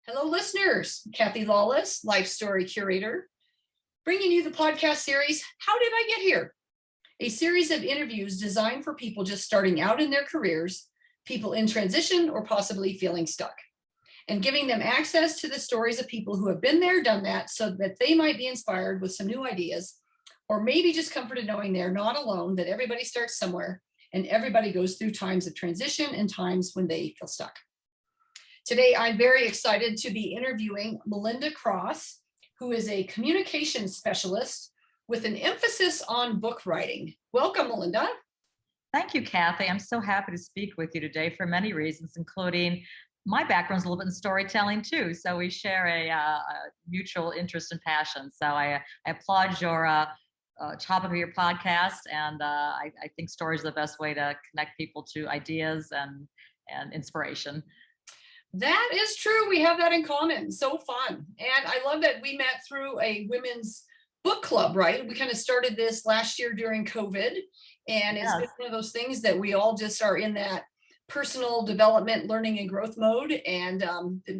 Hello, listeners. Kathy Lawless, Life Story Curator, bringing you the podcast series, How Did I Get Here? A series of interviews designed for people just starting out in their careers, people in transition, or possibly feeling stuck, and giving them access to the stories of people who have been there, done that, so that they might be inspired with some new ideas, or maybe just comforted knowing they're not alone, that everybody starts somewhere, and everybody goes through times of transition and times when they feel stuck. Today, I'm very excited to be interviewing Melinda Cross, who is a communication specialist with an emphasis on book writing. Welcome, Melinda. Thank you, Kathy. I'm so happy to speak with you today for many reasons, including my background's a little bit in storytelling too. So we share a mutual interest and passion. So I applaud your topic of your podcast, and I think stories are the best way to connect people to ideas and inspiration. That is true. We have that in common. So fun. And I love that we met through a women's book club, right? We kind of started this last year during COVID. And it's been one of those things that we all just are in that personal development, learning and growth mode. And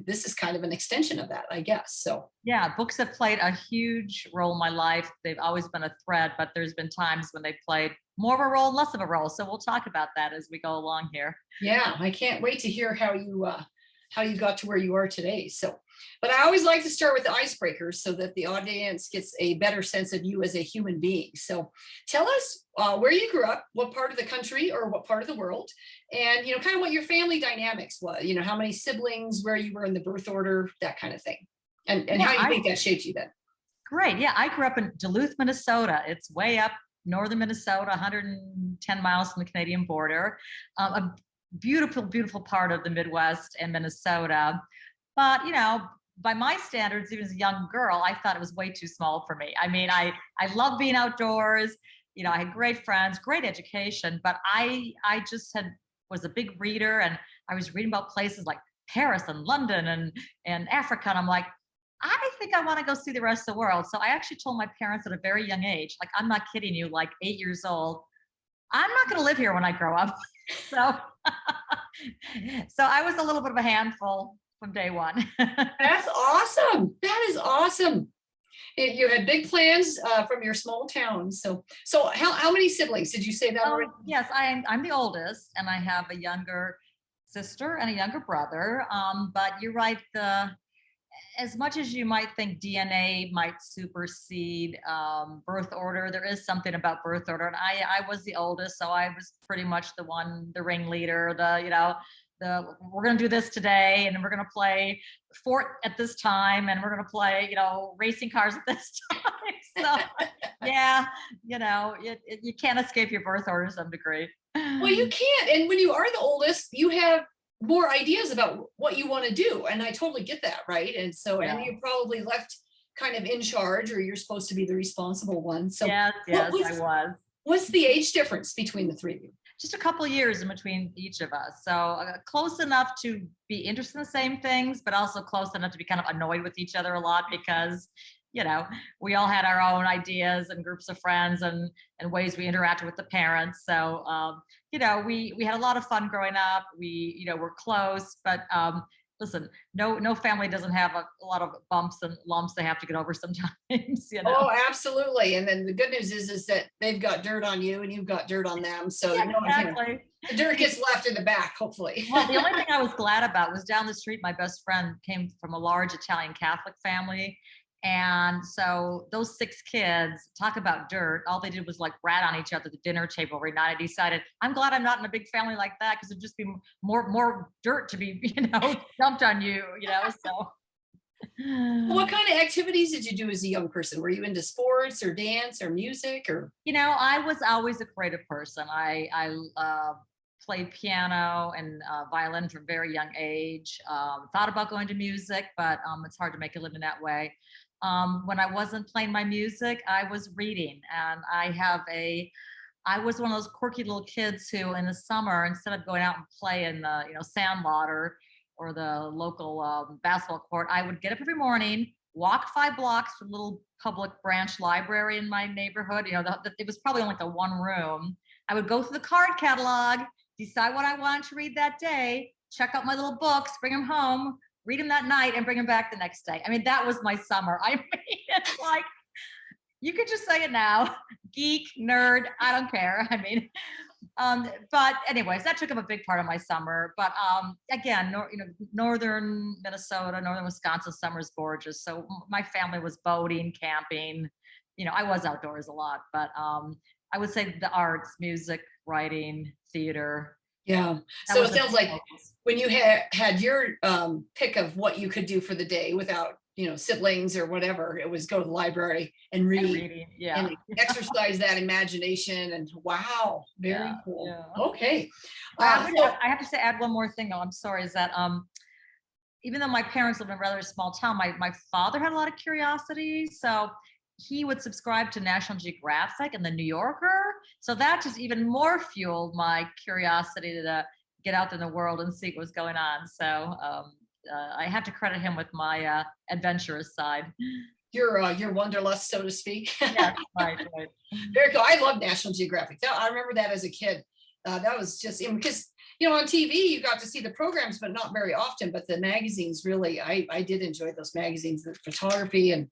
this is kind of an extension of that, I guess. So yeah, books have played a huge role in my life. They've always been a thread, but there's been times when they played more of a role, less of a role. So we'll talk about that as we go along here. Yeah, I can't wait to hear how you got to where you are today. So, but I always like to start with the icebreakers so that the audience gets a better sense of you as a human being. So tell us where you grew up, what part of the country or what part of the world, and, kind of what your family dynamics was, how many siblings, where you were in the birth order, that kind of thing. And how you think that shaped you then. Great. Yeah, I grew up in Duluth, Minnesota. It's way up northern Minnesota, 110 miles from the Canadian border. A beautiful, beautiful part of the Midwest and Minnesota. But, by my standards, even as a young girl, I thought it was way too small for me. I mean, I love being outdoors. I had great friends, great education, but I just was a big reader, and I was reading about places like Paris and London and Africa. And I'm like, I think I want to go see the rest of the world. So I actually told my parents at a very young age, like, I'm not kidding you, like 8 years old, I'm not going to live here when I grow up. So I was a little bit of a handful from day one. That's awesome. That is awesome. You had big plans from your small town. So how many siblings did you say that were? Yes, I'm the oldest, and I have a younger sister and a younger brother. But you're right. As much as you might think DNA might supersede birth order, there is something about birth order. And I was the oldest, so I was pretty much the ringleader, we're going to do this today, and we're going to play fort at this time, and we're going to play, racing cars at this time. So yeah, you can't escape your birth order to some degree. Well, you can't. And when you are the oldest, you have more ideas about what you want to do. And I totally get that, right? And so, and you're probably left kind of in charge, or you're supposed to be the responsible one. So yes, I was. What's the age difference between the three of you? Just a couple of years in between each of us. So close enough to be interested in the same things, but also close enough to be kind of annoyed with each other a lot because, we all had our own ideas and groups of friends and ways we interacted with the parents. So, we had a lot of fun growing up. We, were close, but listen, no family doesn't have a lot of bumps and lumps they have to get over sometimes. Oh, absolutely. And then the good news is that they've got dirt on you and you've got dirt on them. So exactly. The dirt gets left in the back, hopefully. Well, the only thing I was glad about was down the street, my best friend came from a large Italian Catholic family. And so those 6 kids, talk about dirt, all they did was like rat on each other at the dinner table every night. I decided, I'm glad I'm not in a big family like that, because it'd just be more dirt to be, dumped on you, so. What kind of activities did you do as a young person? Were you into sports or dance or music or? I was always a creative person. I played piano and violin from a very young age. Thought about going to music, but it's hard to make a living that way. When I wasn't playing my music, I was reading, and I was one of those quirky little kids who in the summer, instead of going out and play in the, sandlot or the local basketball court, I would get up every morning, walk 5 blocks from a little public branch library in my neighborhood. It was probably only like a 1 room. I would go through the card catalog, decide what I wanted to read that day, check out my little books, bring them home, read them that night and bring them back the next day. I mean, that was my summer. I mean, it's like, you could just say it now, geek, nerd, I don't care. I mean, but anyways, that took up a big part of my summer. But again, northern Minnesota, northern Wisconsin summer is gorgeous. So my family was boating, camping. I was outdoors a lot, but I would say the arts, music, writing, theater. Yeah. That So was it a sounds big like focus. when you had your pick of what you could do for the day without, siblings or whatever, it was go to the library and And read reading, yeah. and exercise that imagination. And wow, very Yeah, cool. yeah. Okay. I have to say, add one more thing though. I'm sorry, is that even though my parents lived in a rather small town, my father had a lot of curiosity. So he would subscribe to National Geographic and the New Yorker. So that just even more fueled my curiosity to get out there in the world and see what was going on. So I have to credit him with my adventurous side. Your wanderlust, so to speak. Yeah, right. Very cool. I love National Geographic. I remember that as a kid. That was just because on TV you got to see the programs, but not very often. But the magazines really, I did enjoy those magazines, the photography, and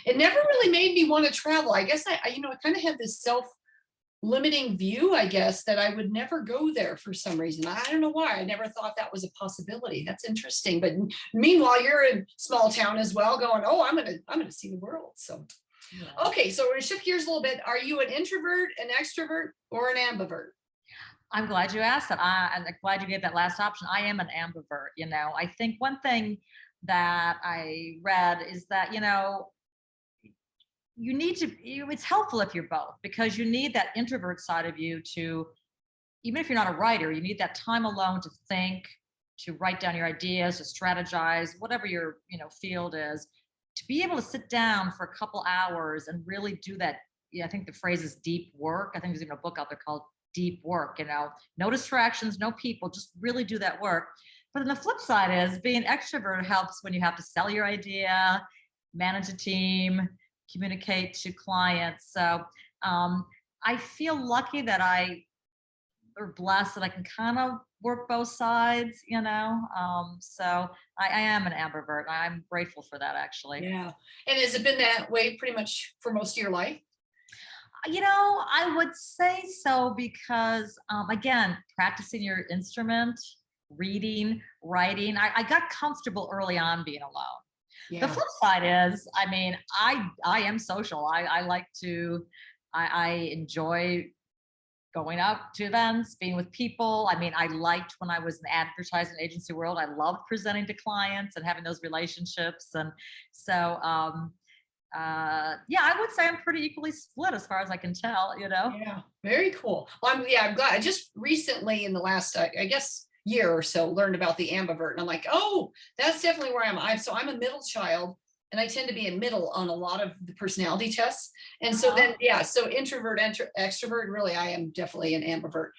it never really made me want to travel. I guess I kind of had this self-limiting view, I guess, that I would never go there for some reason. I don't know why. I never thought that was a possibility. That's interesting. But meanwhile, you're in small town as well, going, oh, I'm gonna see the world. So. Yeah. Okay, so we're gonna shift gears a little bit. Are you an introvert, an extrovert, or an ambivert? I'm glad you asked that. I'm glad you gave that last option. I am an ambivert. I think one thing that I read is that, you need to, it's helpful if you're both, because you need that introvert side of you to, even if you're not a writer, you need that time alone to think, to write down your ideas, to strategize, whatever your, field is, to be able to sit down for a couple hours and really do that. I think the phrase is deep work. I think there's even a book out there called Deep Work, no distractions, no people, just really do that work. But then the flip side is being extrovert helps when you have to sell your idea, manage a team, communicate to clients. So I feel lucky that or blessed that I can kind of work both sides, so I am an ambivert. I'm grateful for that, actually. Yeah. And has it been that way pretty much for most of your life? I would say so because, again, practicing your instrument, reading, writing, I got comfortable early on being alone. Yeah. The flip side is, I am social. I like to, I enjoy going out to events, being with people. I liked when I was in the advertising agency world, I loved presenting to clients and having those relationships. And so, yeah, I would say I'm pretty equally split as far as I can tell, Yeah, very cool. Well, I'm glad. I just recently in the last, I guess, year or so learned about the ambivert, and I'm like, oh, that's definitely where I'm a middle child, and I tend to be a middle on a lot of the personality tests. And so then, yeah, so introvert, extrovert, really, I am definitely an ambivert.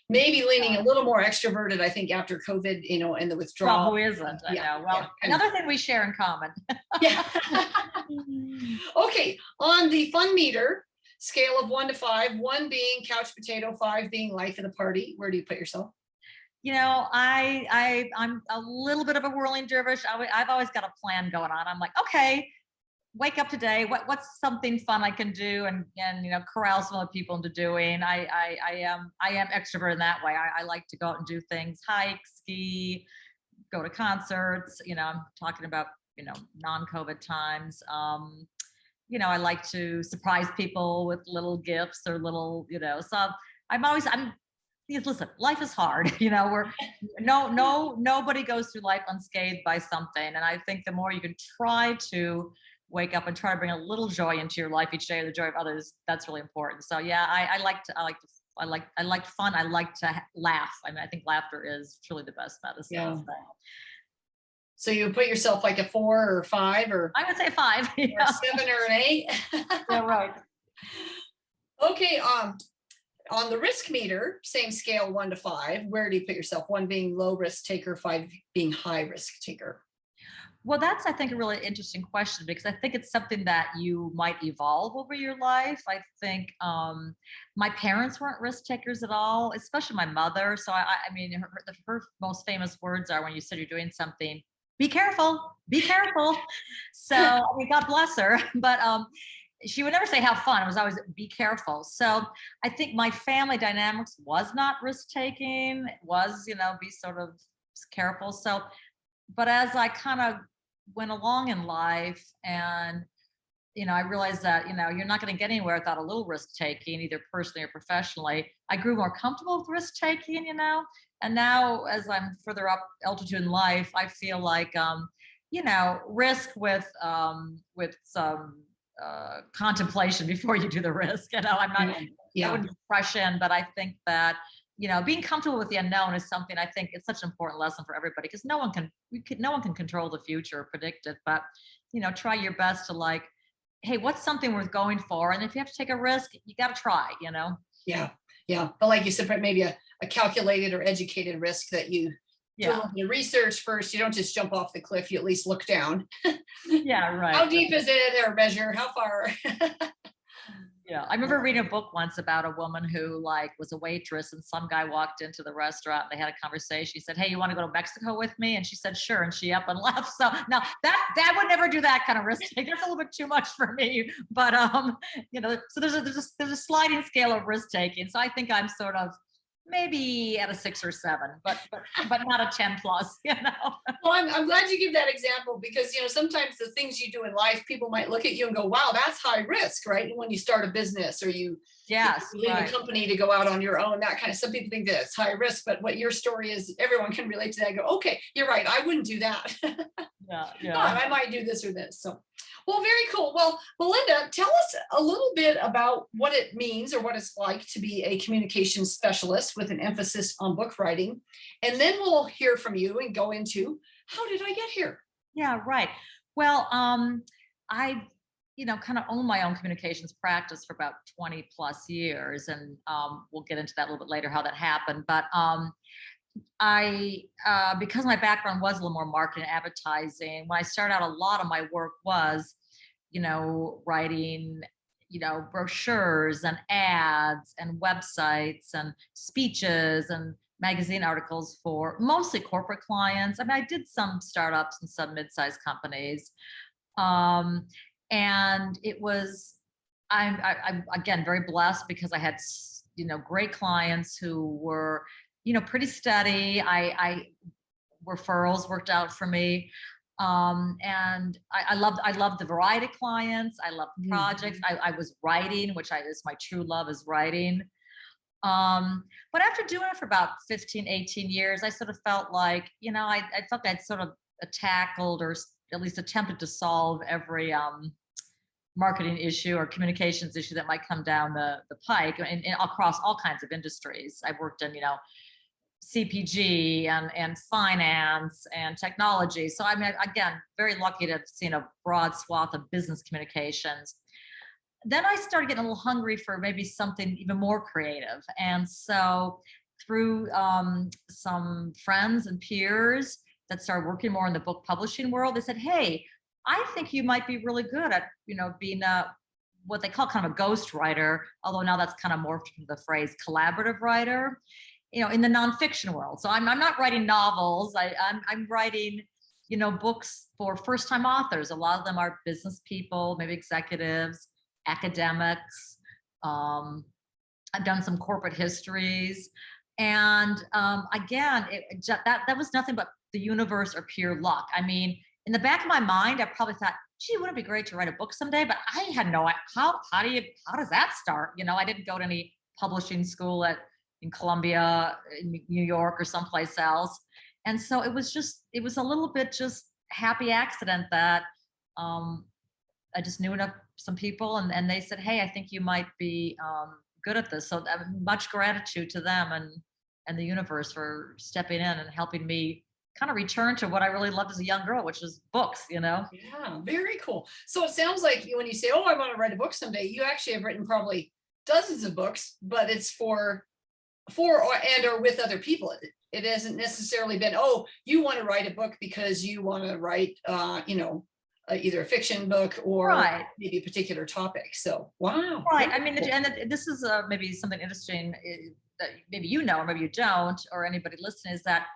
Maybe leaning a little more extroverted, I think, after COVID, and the withdrawal. Well, who isn't? I know. Well, another thing we share in common. Yeah. Okay, on the fun meter scale of 1 to 5, 1 being couch potato, 5 being life of the party, where do you put yourself? I'm a little bit of a whirling dervish. I've always got a plan going on. I'm like, okay, wake up today. What's something fun I can do, and corral some other people into doing. I am extrovert in that way. I like to go out and do things, hike, ski, go to concerts. I'm talking about non-COVID times. I like to surprise people with little gifts or little, so listen, life is hard. Nobody goes through life unscathed by something. And I think the more you can try to wake up and try to bring a little joy into your life each day, or the joy of others, that's really important. So yeah, I like fun. I like to laugh. I think laughter is truly the best medicine. Yeah. So you put yourself like a 4 or 5, or I would say 5, or a 7 or an 8. Yeah, right. Okay. On the risk meter, same scale, 1 to 5, where do you put yourself? 1 being low risk taker, 5 being high risk taker. Well, that's, I think, a really interesting question, because I think it's something that you might evolve over your life. I think my parents weren't risk takers at all, especially my mother. So her most famous words are, when you said you're doing something, be careful, be careful. So I mean, God bless her, but she would never say have fun. It was always be careful. So I think my family dynamics was not risk taking, was, be sort of careful. So, but as I kind of went along in life and, I realized that, you're not going to get anywhere without a little risk taking, either personally or professionally. I grew more comfortable with risk taking, and now as I'm further up altitude in life, I feel like, risk with some contemplation before you do the risk. I'm not, I Yeah. wouldn't rush in, but I think that, being comfortable with the unknown is something I think it's such an important lesson for everybody, because no one can control the future or predict it, but, try your best to like, hey, what's something worth going for? And if you have to take a risk, you got to try, Yeah. Yeah. But like you said, maybe a calculated or educated risk that you do a Yeah. little bit of research first. You don't just jump off the cliff. You at least look down. Yeah. Right. How deep is it, or measure how far? Yeah. I remember reading a book once about a woman who like was a waitress, and some guy walked into the restaurant and they had a conversation. He said, "Hey, you want to go to Mexico with me?" And she said, "Sure." And she up and left. So now that would never do that kind of risk take. That's a little bit too much for me. But so there's a sliding scale of risk taking. So I think I'm sort of maybe at a 6 or 7, but not a 10 plus, Well, I'm glad you give that example, because sometimes the things you do in life, people might look at you and go, "Wow, that's high risk," right? When you start a business, or you Yes, leave right. a company to go out on your own, that kind of. Some people think that it's high risk, but what your story is, everyone can relate to that. And go, okay, you're right. I wouldn't do that. Yeah, But yeah. I might do this or this. So, well, very cool. Well, Melinda, tell us a little bit about what it means or what it's like to be a communications specialist with an emphasis on book writing. And then we'll hear from you and go into, how did I get here? Yeah, right. Well, I, kind of own my own communications practice for about 20 plus years. And we'll get into that a little bit later, how that happened. But because my background was a little more marketing and advertising, when I started out, a lot of my work was, writing, brochures and ads and websites and speeches and magazine articles for mostly corporate clients. I mean, I did some startups and some mid-sized companies. Um, and it was, I'm again very blessed because I had, great clients who were, pretty steady. I referrals worked out for me. And I loved the variety of clients. I loved projects. I was writing, which is my true love, is writing. But after doing it for about 15, 18 years, I sort of felt like, I felt I'd sort of tackled, or at least attempted to solve every marketing issue or communications issue that might come down the pike, and across all kinds of industries. I've worked in, CPG and finance and technology. So I mean, again, very lucky to have seen a broad swath of business communications. Then I started getting a little hungry for maybe something even more creative. And so through some friends and peers that started working more in the book publishing world, they said, "Hey, I think you might be really good at, being what they call kind of a ghost writer," although now that's kind of morphed from the phrase collaborative writer, in the nonfiction world. So I'm not writing novels. I'm writing, books for first-time authors. A lot of them are business people, maybe executives, academics. I've done some corporate histories, and again, that was nothing but the universe or pure luck. I mean, in the back of my mind, I probably thought, "Gee, wouldn't it be great to write a book someday?" But I had no idea how does that start? I didn't go to any publishing school in Columbia, in New York, or someplace else. And so it was a little bit just happy accident that I just knew enough some people, and they said, "Hey, I think you might be good at this." So much gratitude to them and the universe for stepping in and helping me kind of return to what I really loved as a young girl, which was books, Yeah, very cool. So it sounds like when you say, "Oh, I want to write a book someday," you actually have written probably dozens of books, but it's for or with other people. It hasn't necessarily been, "Oh, you want to write a book because you want to write either a fiction book or right. maybe a particular topic." So wow. Right. Very I mean, cool. and this is maybe something interesting that maybe or maybe you don't, or anybody listening, is that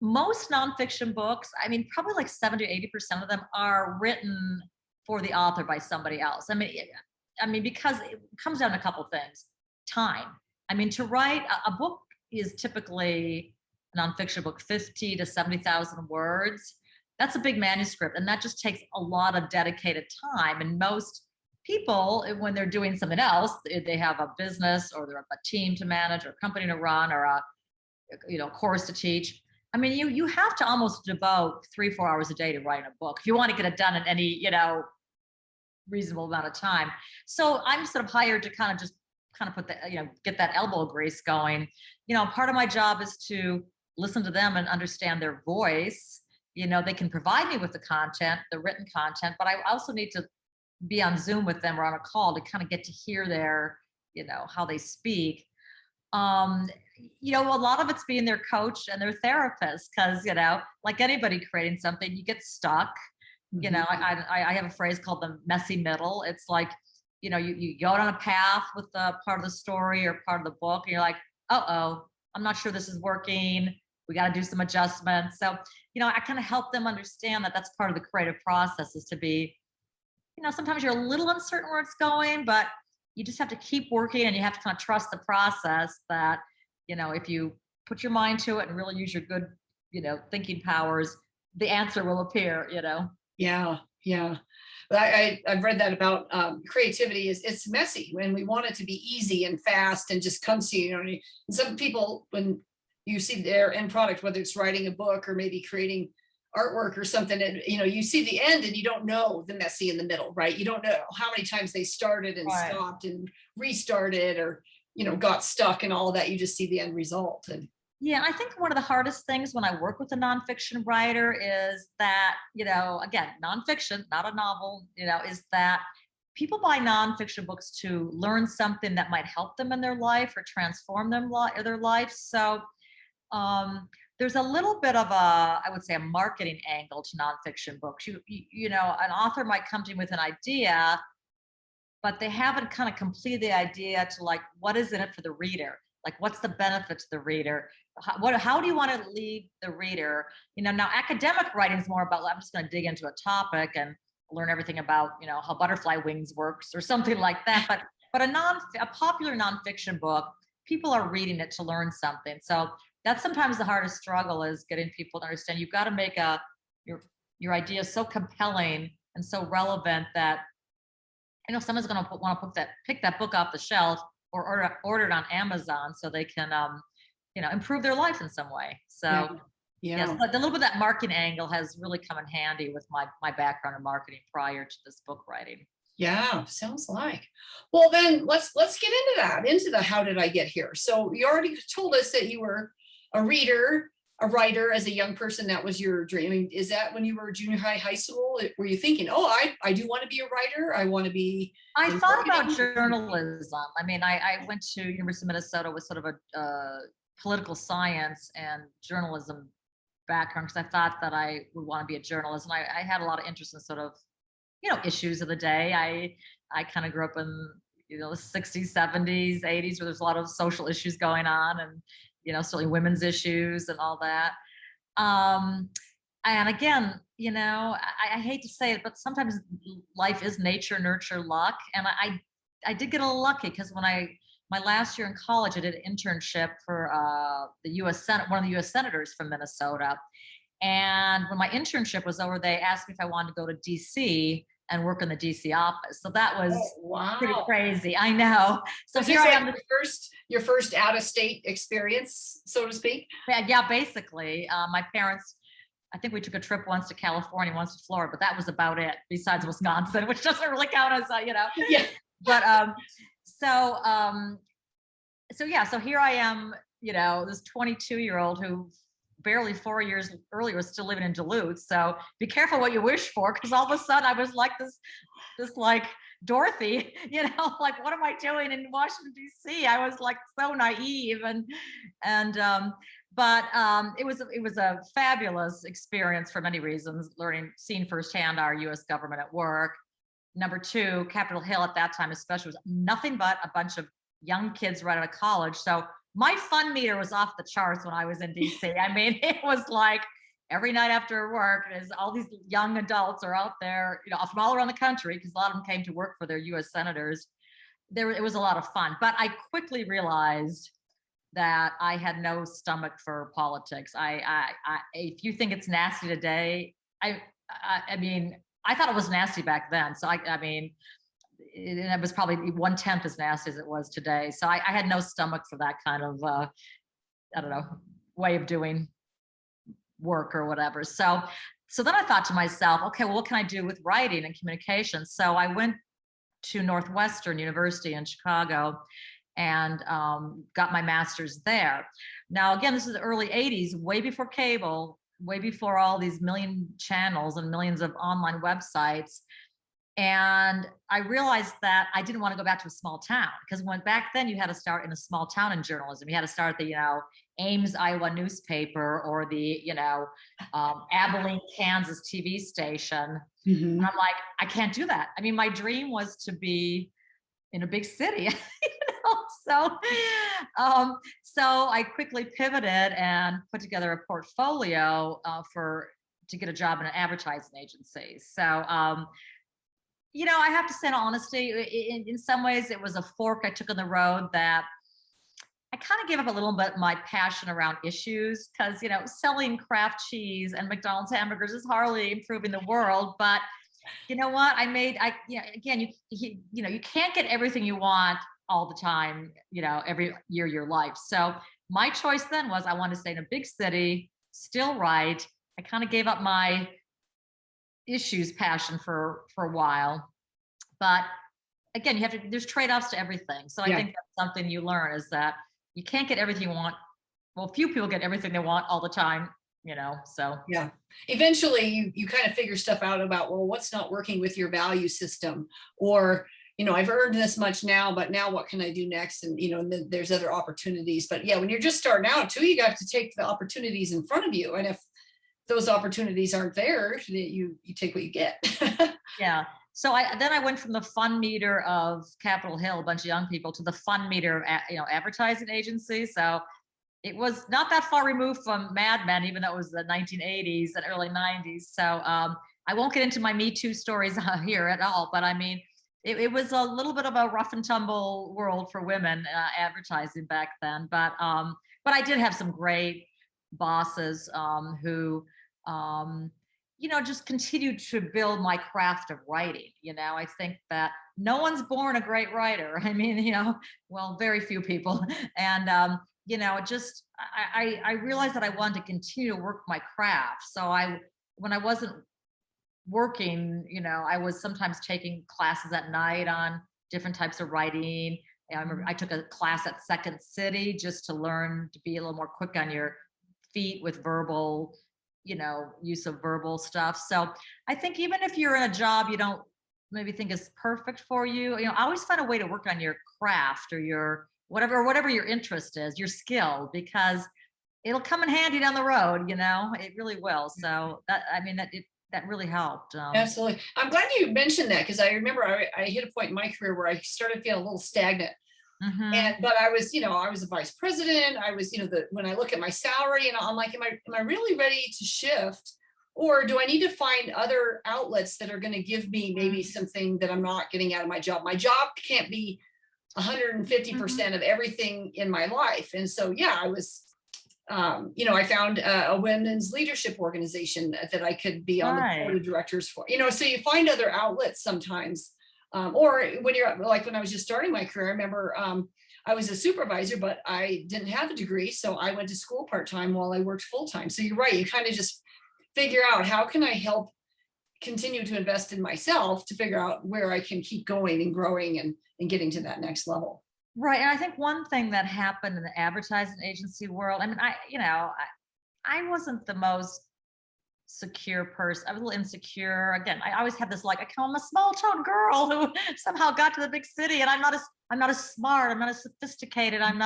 most nonfiction books, I mean, probably like 70 to 80% of them are written for the author by somebody else. I mean, because it comes down to a couple of things. Time. I mean, to write a book is typically a nonfiction book, 50 to 70,000 words. That's a big manuscript, and that just takes a lot of dedicated time. And most people, when they're doing something else, they have a business or they're a team to manage or a company to run or a course to teach. I mean, you have to almost devote 3-4 hours a day to writing a book if you want to get it done in any reasonable amount of time. So I'm sort of hired to kind of put the get that elbow grease going. Part of my job is to listen to them and understand their voice. They can provide me with the content, the written content, but I also need to be on Zoom with them or on a call to kind of get to hear their how they speak. A lot of it's being their coach and their therapist, because like anybody creating something, you get stuck. I have a phrase called the messy middle. It's like you go on a path with the part of the story or part of the book, and you're like, I'm not sure this is working, we got to do some adjustments. So I kind of help them understand that that's part of the creative process, is to be sometimes you're a little uncertain where it's going, but you just have to keep working, and you have to kind of trust the process that, if you put your mind to it and really use your good, thinking powers, the answer will appear, Yeah. I've read that about creativity it's messy when we want it to be easy and fast and just comes to you. And some people, when you see their end product, whether it's writing a book or maybe creating artwork or something, and you see the end and you don't know the messy in the middle, right? You don't know how many times they started and Right. stopped and restarted, or got stuck and all of that. You just see the end result. And Yeah, I think one of the hardest things when I work with a nonfiction writer is that, again, nonfiction, not a novel, is that people buy nonfiction books to learn something that might help them in their life or transform their life. So there's a little bit of I would say, a marketing angle to nonfiction books. An author might come to you with an idea, but they haven't kind of completed the idea to, like, what is in it for the reader? Like, what's the benefit to the reader? How do you want to lead the reader? Now academic writing is more about, I'm just going to dig into a topic and learn everything about, how butterfly wings works or something like that. But a popular nonfiction book, people are reading it to learn something. So that's sometimes the hardest struggle, is getting people to understand you've got to make your idea so compelling and so relevant that someone's going to want to pick that book off the shelf or order it on Amazon, so they can improve their life in some way. So yeah. yes, but a little bit of that marketing angle has really come in handy with my background in marketing prior to this book writing. Yeah, sounds like. Well, then let's get into the how did I get here? So you already told us that you were a reader, a writer as a young person. That was your dream. I mean, is that when you were junior high school? Were you thinking, I do want to be a writer? I want to be. I thought about journalism. I mean, I went to University of Minnesota with sort of a political science and journalism background, because I thought that I would want to be a journalist. And I had a lot of interest in sort of, issues of the day. I kind of grew up in, the 60s, 70s, 80s, where there's a lot of social issues going on, and, certainly women's issues and all that. And again, I hate to say it, but sometimes life is nature, nurture, luck. And I did get a little lucky, because when my last year in college, I did an internship for the U.S. Senate, one of the U.S. senators from Minnesota. And when my internship was over, they asked me if I wanted to go to D.C. and work in the DC office. So that was pretty crazy. I know. So here I am. Your first out of state experience, so to speak. Yeah, basically. My parents, I think we took a trip once to California, once to Florida, but that was about it, besides Wisconsin, which doesn't really count as, Yeah. But so here I am, this 22-year-old who barely 4 years earlier was still living in Duluth. So be careful what you wish for, because all of a sudden I was like this like Dorothy, like, what am I doing in Washington, D.C.? I was like so naive, but it was a fabulous experience for many reasons, seeing firsthand our U.S. government at work. Number two, Capitol Hill at that time especially was nothing but a bunch of young kids right out of college. So my fun meter was off the charts when I was in DC. I mean, it was like every night after work, as all these young adults are out there, from all around the country, because a lot of them came to work for their U.S. senators. It was a lot of fun, but I quickly realized that I had no stomach for politics. If you think it's nasty today, I mean, I thought it was nasty back then. So I mean, it was probably 1/10 as nasty as it was today. So I had no stomach for that kind of, I don't know, way of doing work or whatever. So then I thought to myself, okay, well, what can I do with writing and communication? So I went to Northwestern University in Chicago and got my master's there. Now, again, this is the early 80s, way before cable, way before all these million channels and millions of online websites. And I realized that I didn't want to go back to a small town, because when back then you had to start in a small town in journalism. You had to start at the, Ames, Iowa newspaper, or the, Abilene, Kansas TV station. And I'm like, I can't do that. I mean, my dream was to be in a big city, So I quickly pivoted and put together a portfolio to get a job in an advertising agency. So, I have to say, in all honesty, in some ways, it was a fork I took on the road that I kind of gave up a little bit my passion around issues, because, selling Kraft cheese and McDonald's hamburgers is hardly improving the world. But you know what? Again, you can't get everything you want all the time, every year of your life. So my choice then was I wanted to stay in a big city, still write. I kind of gave up my issues passion for a while. But again, there's trade-offs to everything. So I think that's something you learn, is that you can't get everything you want. Well, few people get everything they want all the time, so. Yeah. Eventually you kind of figure stuff out about, well, what's not working with your value system, or, I've earned this much now, but now what can I do next? And, and then there's other opportunities. But yeah, when you're just starting out too, you got to take the opportunities in front of you. And if those opportunities aren't there, you take what you get. Yeah. So I went from the fun meter of Capitol Hill, a bunch of young people, to the fun meter of, advertising agency. So it was not that far removed from Mad Men, even though it was the 1980s and early 90s. So I won't get into my Me Too stories here at all, but I mean, it was a little bit of a rough and tumble world for women advertising back then. But I did have some great bosses who, just continued to build my craft of writing. I think that no one's born a great writer. I mean, well, very few people. And, I realized that I wanted to continue to work my craft. So when I wasn't working, I was sometimes taking classes at night on different types of writing. I remember I took a class at Second City just to learn to be a little more quick on your feet with verbal, use of verbal stuff. So I think even if you're in a job you don't maybe think is perfect for you, always find a way to work on your craft or your whatever your interest is, your skill, because it'll come in handy down the road. It really will. So that really helped. Absolutely. I'm glad you mentioned that, because I remember I hit a point in my career where I started feeling a little stagnant. But I was, I was a vice president. I was, when I look at my salary, and I'm like, am I really ready to shift? Or do I need to find other outlets that are going to give me maybe something that I'm not getting out of my job? My job can't be 150% of everything in my life. And so, yeah, I was, I found a women's leadership organization that I could be on the board of directors for, so you find other outlets sometimes. Or when you're like, when I was just starting my career, I remember I was a supervisor, but I didn't have a degree. So I went to school part-time while I worked full-time. So you're right. You kind of just figure out, how can I help continue to invest in myself to figure out where I can keep going and growing and getting to that next level. Right. And I think one thing that happened in the advertising agency world, I mean, I wasn't the most secure person. I was a little insecure. Again, I always had this, like, I'm a small town girl who somehow got to the big city, and I'm not as smart, I'm not as sophisticated, and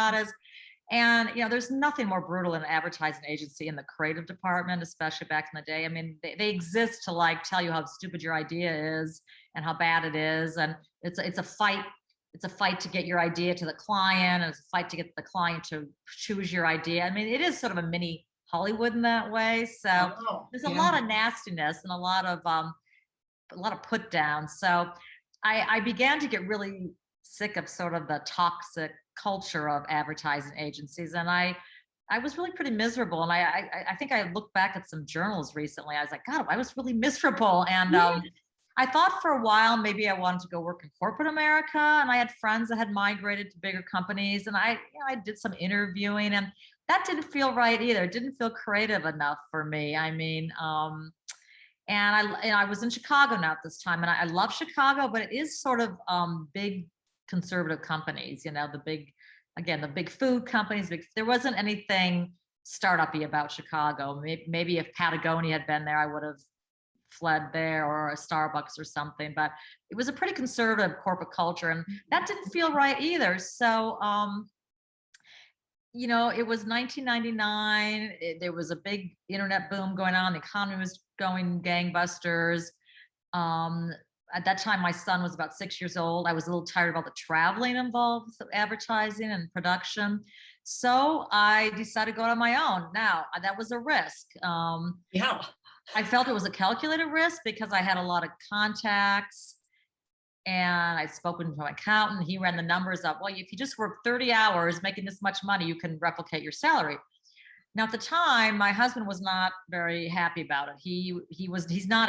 there's nothing more brutal than an advertising agency in the creative department, especially back in the day. I mean, they exist to, like, tell you how stupid your idea is and how bad it is, and it's a fight it's a fight to get your idea to the client, and it's a fight to get the client to choose your idea. I mean, it is sort of a mini Hollywood in that way. So Oh, there's a yeah. lot of nastiness and a lot of put down. So I began to get really sick of sort of the toxic culture of advertising agencies, and I was really pretty miserable. And I think I looked back at some journals recently. I was like, God, I was really miserable. And I thought for a while maybe I wanted to go work in corporate America, and I had friends that had migrated to bigger companies, and I did some interviewing, and that didn't feel right either. It didn't feel creative enough for me. I mean, and I was in Chicago now at this time, and I love Chicago, but it is sort of big conservative companies, you know, the big food companies. There wasn't anything startup-y about Chicago. Maybe if Patagonia had been there, I would have fled there, or a Starbucks or something, but it was a pretty conservative corporate culture, and that didn't feel right either. So, you know, it was 1999. There was a big internet boom going on. The economy was going gangbusters. At that time, my son was about 6 years old. I was a little tired of all the traveling involved with advertising and production. So I decided to go on my own. Now, that was a risk. Yeah. I felt it was a calculated risk because I had a lot of contacts, and I'd spoken to my accountant. He ran the numbers up. Well, if you just work 30 hours making this much money, you can replicate your salary. Now, at the time, my husband was not very happy about it. He was not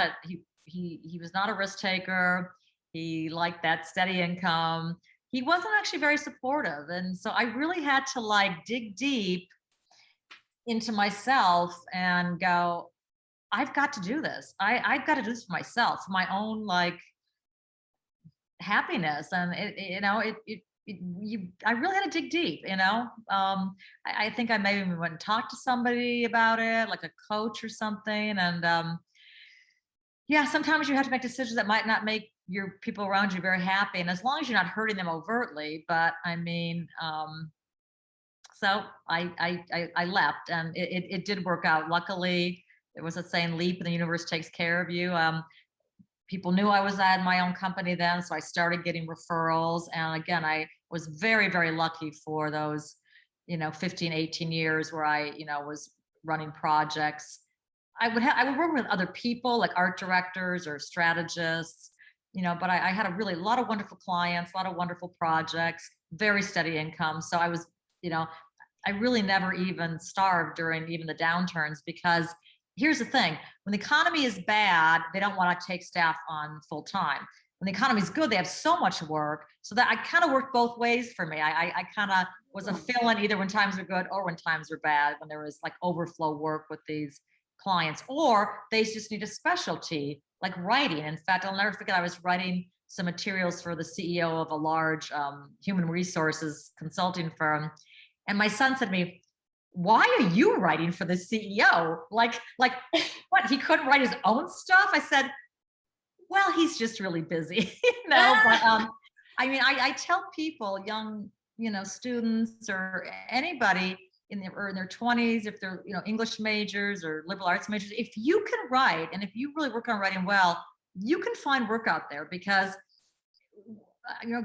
a risk taker. He liked that steady income. He wasn't actually very supportive. And so I really had to like dig deep into myself and go, I've got to do this. I've got to do this for myself, for my own like happiness. And I really had to dig deep, you know. I think I maybe went and talked to somebody about it, like a coach or something. And yeah, sometimes you have to make decisions that might not make your people around you very happy. And as long as you're not hurting them overtly, but I mean, so I left, and it did work out. Luckily, there was a saying, leap and the universe takes care of you. People knew I had my own company then, so I started getting referrals. And again, I was very, very lucky for those, 15, 18 years where I, was running projects. I would work with other people like art directors or strategists, but I had a lot of wonderful clients, a lot of wonderful projects, very steady income. So I was, I really never even starved during even the downturns, because here's the thing: when the economy is bad, they don't want to take staff on full time. When the economy is good, they have so much work. So that I kind of worked both ways for me. I kind of was a fill-in either when times were good or when times were bad, when there was like overflow work with these clients, or they just need a specialty like writing. In fact, I'll never forget, I was writing some materials for the CEO of a large human resources consulting firm. And my son said to me, "Why are you writing for the CEO? Like what? He couldn't write his own stuff?" I said, "Well, he's just really busy." But I mean, I tell people, young, students or anybody in their 20s, if they're, English majors or liberal arts majors, if you can write, and if you really work on writing well, you can find work out there, because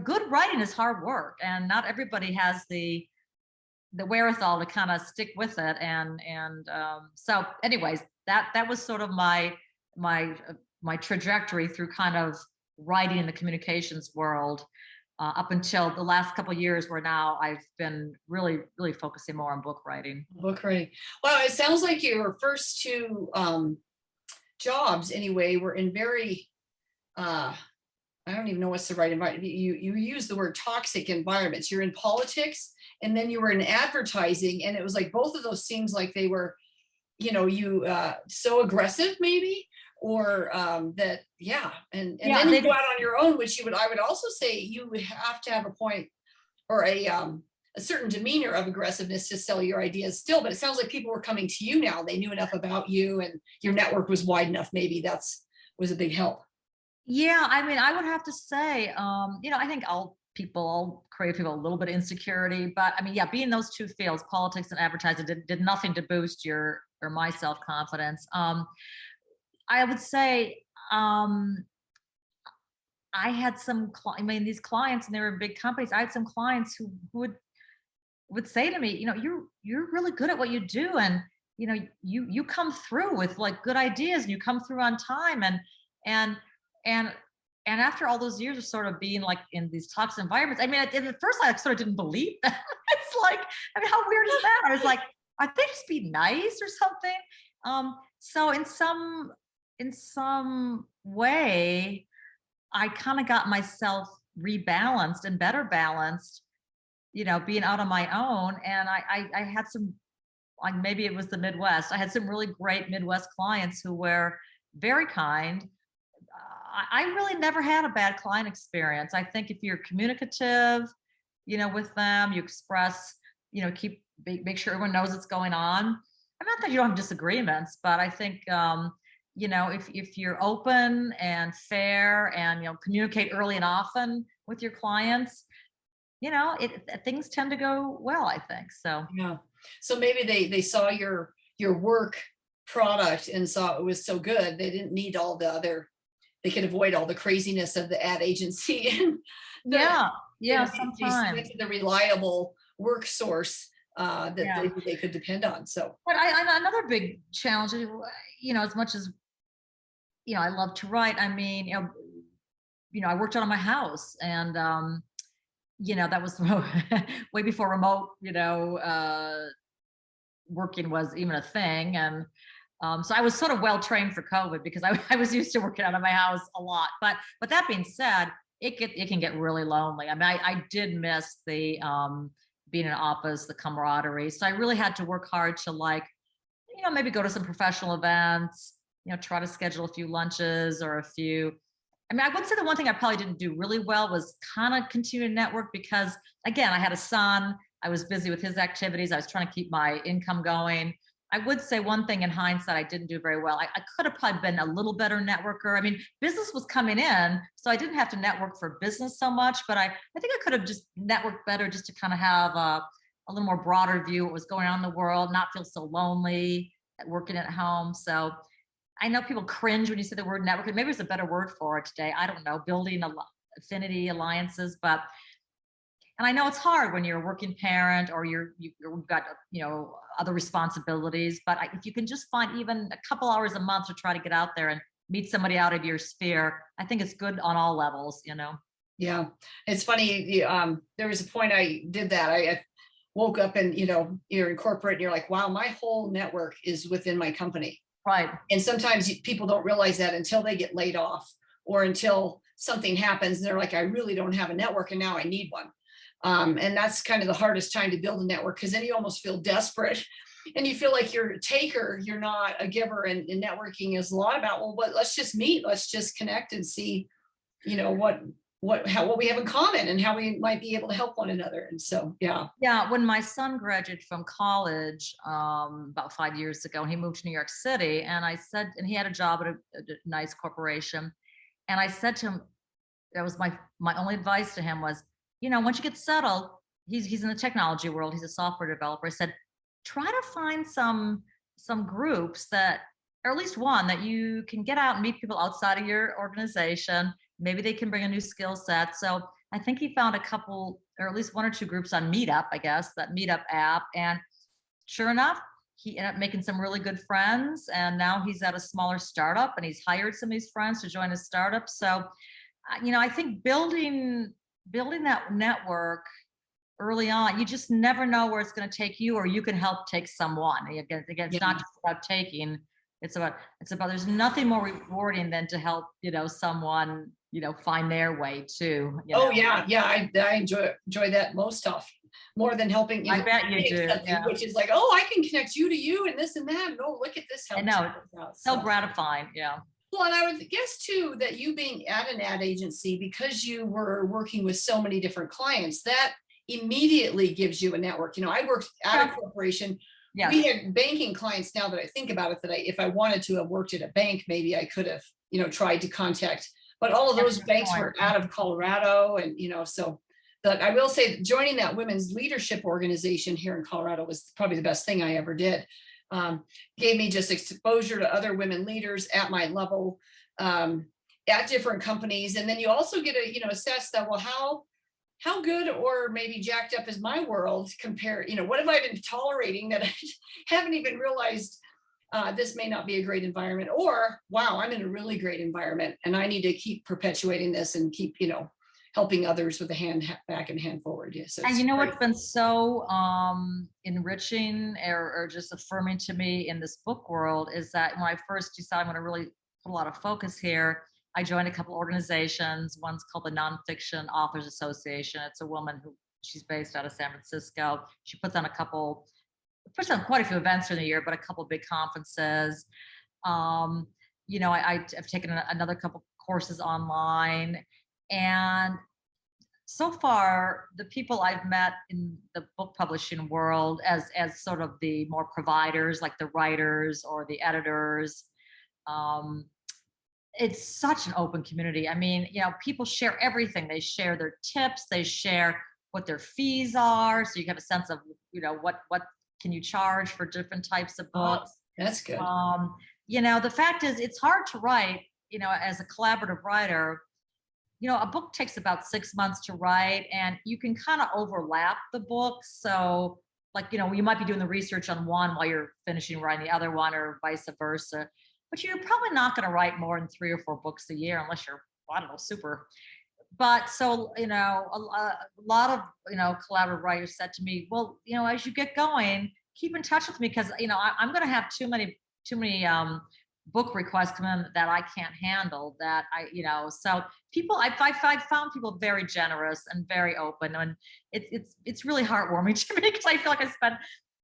good writing is hard work, and not everybody has the wherewithal to kind of stick with it. So anyways, that was sort of my trajectory through kind of writing in the communications world, up until the last couple of years, where now I've been really, really focusing more on book writing. Book writing. Well, it sounds like your first two jobs anyway were in very, I don't even know what's the right environment. You use the word toxic environments. You're in politics, and then you were in advertising, and it was like both of those seems like they were, so aggressive maybe, or that, yeah. And then you go out on your own, which I would also say you would have to have a point, or a certain demeanor of aggressiveness to sell your ideas still. But it sounds like people were coming to you now. They knew enough about you, and your network was wide enough. Maybe was a big help. Yeah, I mean, I would have to say, I think all creative people, a little bit of insecurity, but I mean, yeah, being in those two fields, politics and advertising, did nothing to boost your or my self-confidence. I would say, I I had some, these clients, and they were big companies. I had some clients who would say to me, you're really good at what you do, and you come through with like good ideas, and you come through on time, and and and after all those years of sort of being like in these toxic environments, at first I sort of didn't believe that. It's like, how weird is that? I was like, I think just be nice or something. So in some way, I kind of got myself rebalanced and better balanced, being out on my own. And I had some, like, maybe it was the Midwest. I had some really great Midwest clients who were very kind. I really never had a bad client experience. I think if you're communicative, with them, you express, make sure everyone knows what's going on. I'm not that you don't have disagreements, but I think, if you're open and fair and, communicate early and often with your clients, things tend to go well, I think. So, Yeah. So maybe they saw your work product and saw it was so good, they didn't need all the other, they could avoid all the craziness of the ad agency. And yeah, they sometimes. selected the reliable work source that Yeah. they could depend on. So, But another big challenge, as much as, I love to write, I worked out of my house, and, that was way before remote, working was even a thing. And so I was sort of well trained for COVID, because I was used to working out of my house a lot. But that being said, it can get really lonely. I did miss the being in an office, the camaraderie. So I really had to work hard to, like, maybe go to some professional events, try to schedule a few lunches or a few. I would say the one thing I probably didn't do really well was kind of continue to network, because again, I had a son. I was busy with his activities. I was trying to keep my income going. I would say one thing in hindsight I didn't do very well. I could have probably been a little better networker. Business was coming in, so I didn't have to network for business so much, but I think I could have just networked better, just to kind of have a little more broader view of what was going on in the world, not feel so lonely at working at home. So I know people cringe when you say the word networking. Maybe there's a better word for it today. I don't know, building affinity alliances, and I know it's hard when you're a working parent, or you've got, other responsibilities. But if you can just find even a couple hours a month to try to get out there and meet somebody out of your sphere, I think it's good on all levels. yeah, it's funny. There was a point I did that. I woke up and, you're in corporate and you're like, wow, my whole network is within my company. Right. And sometimes people don't realize that until they get laid off, or until something happens. And they're like, I really don't have a network, and now I need one. And that's kind of the hardest time to build a network, because then you almost feel desperate and you feel like you're a taker, you're not a giver. And networking is a lot about, well, let's just meet, let's just connect and see, what we have in common and how we might be able to help one another. And so, yeah. Yeah. When my son graduated from college about 5 years ago, and he moved to New York City, and he had a job at a nice corporation. And I said to him, that was my only advice to him was, once you get settled, he's in the technology world, he's a software developer. I said, try to find some groups that, or at least one that you can get out and meet people outside of your organization. Maybe they can bring a new skill set. So I think he found a couple, or at least one or two groups on Meetup, I guess, that Meetup app. And sure enough, he ended up making some really good friends. And now he's at a smaller startup, and he's hired some of these friends to join his startup. So, I think building that network early on, you just never know where it's going to take you, or you can help take someone. Again, it's not just about taking, it's about there's nothing more rewarding than to help, someone, find their way too. Oh yeah. I enjoy that most often, more than helping. I bet you do. Yeah. Which is like, oh, I can connect you to you and this and that. No, look at this. I know. So gratifying. Yeah. Well, and I would guess too that you being at an ad agency, because you were working with so many different clients, that immediately gives you a network. I worked at a corporation. Yeah. We had banking clients, now that I think about it, that if I wanted to have worked at a bank, maybe I could have, tried to contact, but all of those banks were out of Colorado. And, so I will say joining that women's leadership organization here in Colorado was probably the best thing I ever did. Gave me just exposure to other women leaders at my level. at different companies. And then you also get to, assess that, well, how good or maybe jacked up is my world compared, what have I been tolerating that I haven't even realized this may not be a great environment, or wow, I'm in a really great environment and I need to keep perpetuating this and keep, helping others with a hand back and hand forward. Yes. And you know what's been so enriching or just affirming to me in this book world is that when I first decided I'm going to really put a lot of focus here, I joined a couple organizations. One's called the Nonfiction Authors Association. It's a woman she's based out of San Francisco. She puts on quite a few events during the year, but a couple of big conferences. I've taken another couple courses online, and so far the people I've met in the book publishing world as sort of the more providers, like the writers or the editors, it's such an open community. I mean, people share everything. They share their tips, they share what their fees are, so you have a sense of what can you charge for different types of books. That's good. The fact is, it's hard to write, as a collaborative writer. A book takes about 6 months to write, and you can kind of overlap the books. So like, you might be doing the research on one while you're finishing writing the other one, or vice versa. But you're probably not going to write more than 3 or 4 books a year unless you're, I don't know, super. But so, a lot of, collaborative writers said to me, well, as you get going, keep in touch with me, because, I'm going to have too many book requests come in that I can't handle, that so people, I found people very generous and very open, and it's really heartwarming to me, because I feel like I spent,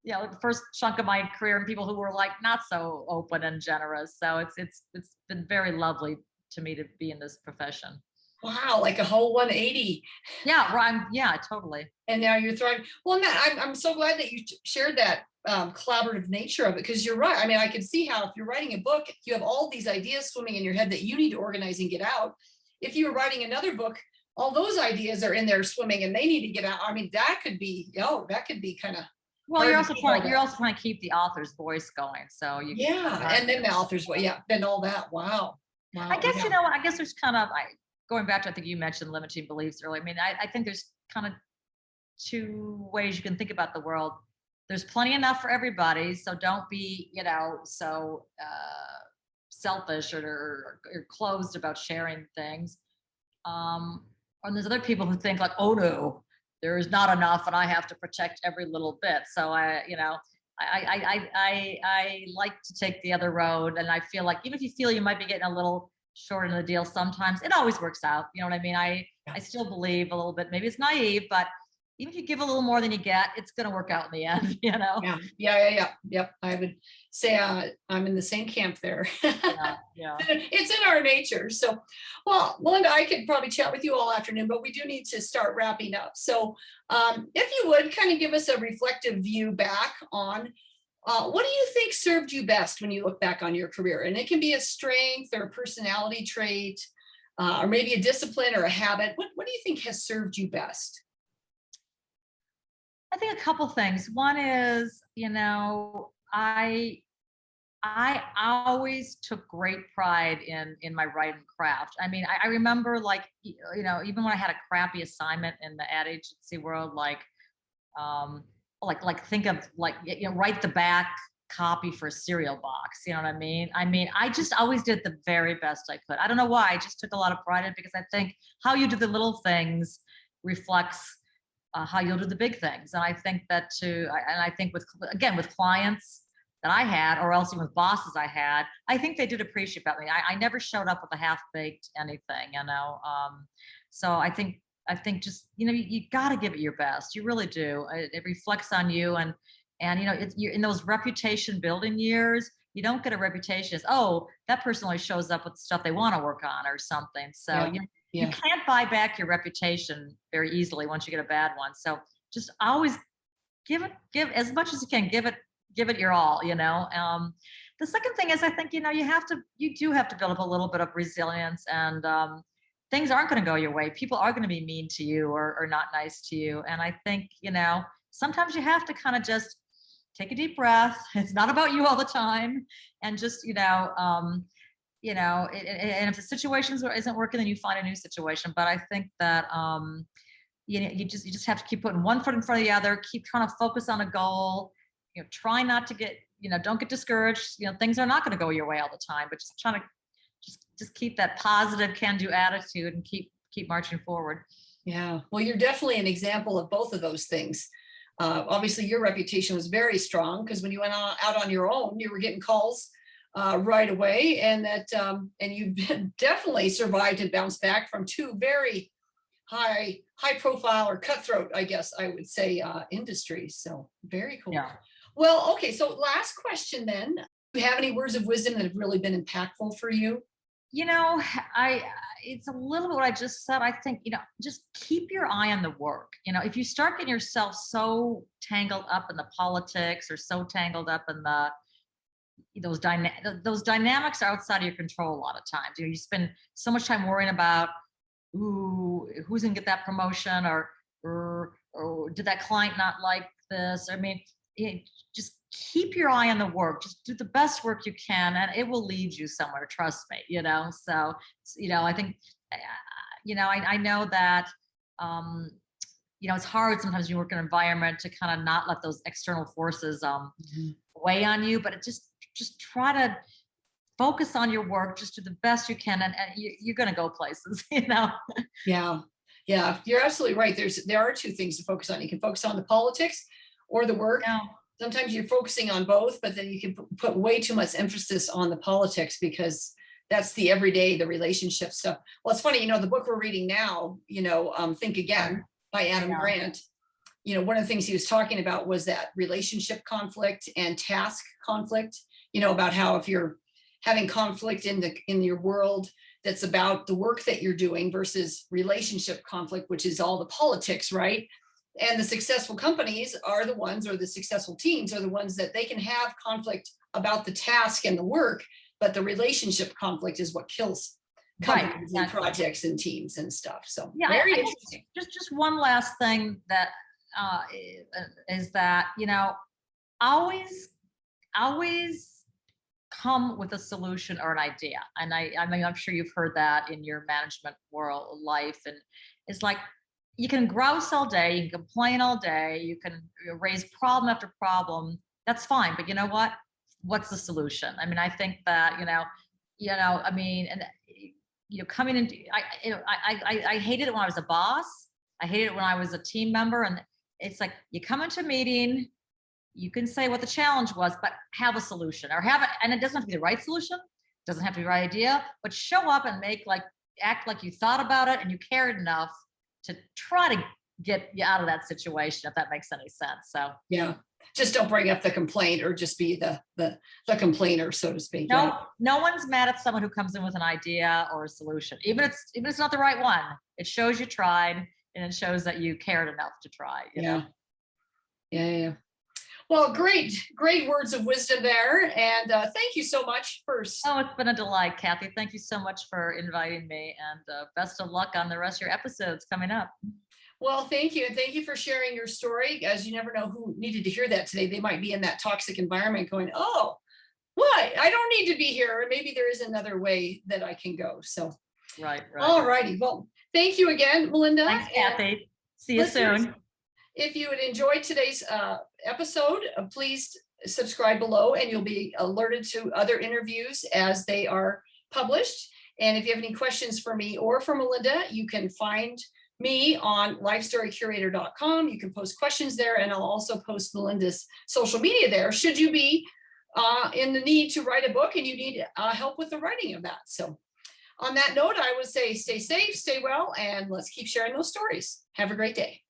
the first chunk of my career in people who were like not so open and generous. So it's been very lovely to me to be in this profession. Wow, like a whole 180. Yeah, right. Yeah, totally. And now you're thriving. Well, Matt, I'm so glad that you shared that collaborative nature of it, because you're right. I mean, I can see how if you're writing a book, you have all these ideas swimming in your head that you need to organize and get out. If you were writing another book, all those ideas are in there swimming and they need to get out. I mean, that could be kind of. Well, you're also trying to keep the author's voice going. So and then the author's voice. Yeah, then all that. Wow. I guess I guess there's kind of going back to, I think you mentioned limiting beliefs earlier. I mean, I think there's kind of 2 ways you can think about the world. There's plenty enough for everybody, so don't be, so selfish or closed about sharing things. And there's other people who think like, oh no, there is not enough, and I have to protect every little bit. So I like to take the other road, and I feel like even if you feel you might be getting a little short in the deal, sometimes it always works out. You know what I mean? I still believe a little bit. Maybe it's naive, but even if you give a little more than you get, it's going to work out in the end. Yeah. Yep. I would say I'm in the same camp there. Yeah. It's in our nature. So, well, Melinda, I could probably chat with you all afternoon, but we do need to start wrapping up. So, if you would kind of give us a reflective view back on what do you think served you best when you look back on your career? And it can be a strength or a personality trait, or maybe a discipline or a habit. What do you think has served you best? I think a couple things. One is, I always took great pride in my writing craft. I mean, I remember even when I had a crappy assignment in the ad agency world, think of write the back copy for a cereal box. You know what I mean? I just always did the very best I could. I don't know why. I just took a lot of pride in it, because I think how you do the little things reflects how you'll do the big things. And I think that too, and I think with clients that I had, or else even with bosses I had, I think they did appreciate about me. I never showed up with a half-baked anything, so I think just, you got to give it your best. You really do. It reflects on you. And you're in those reputation building years, you don't get a reputation as, oh, that person only shows up with stuff they want to work on or something. So you can't buy back your reputation very easily once you get a bad one. So just always give as much as you can, give it your all, The second thing is, I think, you do have to build up a little bit of resilience, and things aren't going to go your way. People are going to be mean to you or not nice to you. And I think, sometimes you have to kind of just take a deep breath. It's not about you all the time. And just, and if the situation isn't working, then you find a new situation. But I think that, you just have to keep putting one foot in front of the other, keep trying to focus on a goal, try not to get, don't get discouraged. Things are not going to go your way all the time, but just trying to just keep that positive can-do attitude and keep marching forward. Yeah, well, you're definitely an example of both of those things. Obviously, your reputation was very strong because when you went out on your own, you were getting calls right away, and you've definitely survived and bounced back from two very high profile or cutthroat, I guess I would say, industries. So very cool. Yeah. Well, okay. So last question then. Do you have any words of wisdom that have really been impactful for you? It's a little bit what I just said. I think, just keep your eye on the work. If you start getting yourself so tangled up in the politics or so tangled up in those dynamics are outside of your control a lot of times. You spend so much time worrying about, who's gonna get that promotion, or did that client not like this? I mean, just keep your eye on the work. Just do the best work you can, and it will lead you somewhere. Trust me. So I think, I know that, it's hard sometimes you work in an environment to kind of not let those external forces weigh on you, but just try to focus on your work, just do the best you can, and you're going to go places. Yeah, you're absolutely right. There are two things to focus on. You can focus on the politics or the work. Yeah. Sometimes you're focusing on both, but then you can put way too much emphasis on the politics because that's the everyday, the relationship stuff. Well, it's funny, the book we're reading now, Think Again by Adam Grant. One of the things he was talking about was that relationship conflict and task conflict, about how if you're having conflict in your world that's about the work that you're doing versus relationship conflict, which is all the politics, right? And the successful companies are the ones, or the successful teams are the ones that they can have conflict about the task and the work, but the relationship conflict is what kills companies and projects and teams and stuff. So very interesting. Just one last thing that is that, always come with a solution or an idea. And I mean, I'm sure you've heard that in your management world life. And it's like, you can grouse all day, you can complain all day, you can raise problem after problem. That's fine. But you know what? What's the solution? I mean, I think that, I mean, and, coming in, I hated it when I was a boss. I hated it when I was a team member. And it's like, you come into a meeting, you can say what the challenge was, but have a solution, or and it doesn't have to be the right solution. It doesn't have to be the right idea, but show up and act like you thought about it and you cared enough to try to get you out of that situation, if that makes any sense. So yeah, just don't bring up the complaint or just be the complainer, so to speak. No one's mad at someone who comes in with an idea or a solution, even if it's not the right one. It shows you tried, and it shows that you cared enough to try. Yeah. Well, great words of wisdom there. And thank you so much Oh, it's been a delight, Kathy. Thank you so much for inviting me, and best of luck on the rest of your episodes coming up. Well, thank you. And thank you for sharing your story, as you never know who needed to hear that today. They might be in that toxic environment going, oh, what? I don't need to be here. Or maybe there is another way that I can go. So, right. All righty. Well, thank you again, Melinda. Thanks, Kathy. See you soon. If you had enjoyed today's episode, please subscribe below and you'll be alerted to other interviews as they are published. And if you have any questions for me or for Melinda, you can find me on lifestorycurator.com. You can post questions there, and I'll also post Melinda's social media there should you be in the need to write a book and you need help with the writing of that. So on that note, I would say stay safe, stay well, and let's keep sharing those stories. Have a great day.